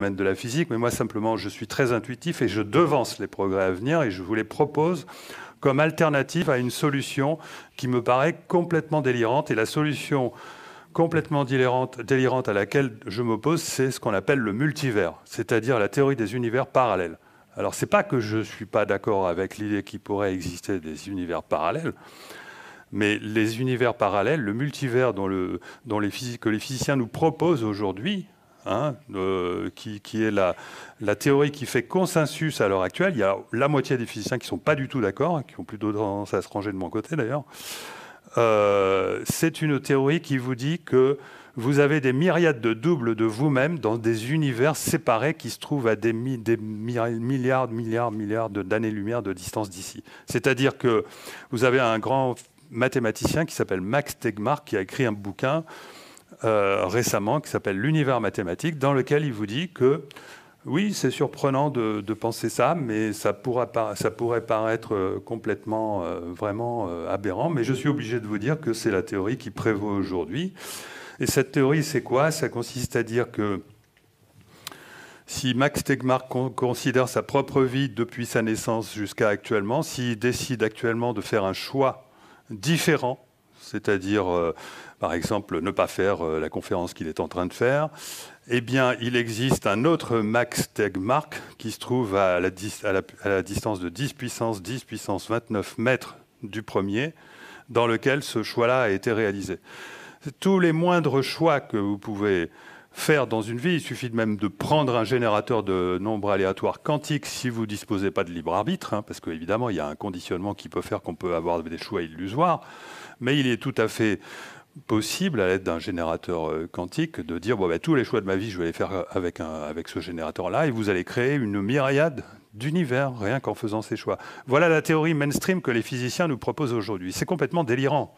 domaine de la physique, mais moi simplement je suis très intuitif et je devance les progrès à venir et je vous les propose comme alternative à une solution qui me paraît complètement délirante. Et la solution complètement délirante à laquelle je m'oppose, c'est ce qu'on appelle le multivers, c'est-à-dire la théorie des univers parallèles. Alors c'est pas que je ne suis pas d'accord avec l'idée qu'il pourrait exister des univers parallèles, mais les univers parallèles, le multivers que les physiciens nous proposent aujourd'hui, hein, qui est la théorie qui fait consensus à l'heure actuelle. Il y a la moitié des physiciens qui ne sont pas du tout d'accord, qui ont plutôt tendance à se ranger de mon côté d'ailleurs. C'est une théorie qui vous dit que vous avez des myriades de doubles de vous-même dans des univers séparés qui se trouvent à des milliards d'années-lumière de distance d'ici. C'est-à-dire que vous avez un grand mathématicien qui s'appelle Max Tegmark qui a écrit un bouquin récemment qui s'appelle L'univers mathématique, dans lequel il vous dit que oui, c'est surprenant de penser ça, mais ça pourrait paraître complètement, vraiment aberrant. Mais je suis obligé de vous dire que c'est la théorie qui prévaut aujourd'hui. Et cette théorie, c'est quoi? Ça consiste à dire que si Max Tegmark considère sa propre vie depuis sa naissance jusqu'à actuellement, s'il décide actuellement de faire un choix différent, c'est-à-dire, par exemple, ne pas faire la conférence qu'il est en train de faire, eh bien, il existe un autre Max Tegmark qui se trouve à la distance de 10 puissance 29 mètres du premier, dans lequel ce choix-là a été réalisé. Tous les moindres choix que vous pouvez faire dans une vie, il suffit même de prendre un générateur de nombres aléatoires quantiques si vous ne disposez pas de libre arbitre, hein, parce qu'évidemment, il y a un conditionnement qui peut faire qu'on peut avoir des choix illusoires, mais il est tout à fait possible, à l'aide d'un générateur quantique, de dire bon, ben, tous les choix de ma vie, je vais les faire avec ce générateur-là, et vous allez créer une myriade d'univers, rien qu'en faisant ces choix. Voilà la théorie mainstream que les physiciens nous proposent aujourd'hui. C'est complètement délirant.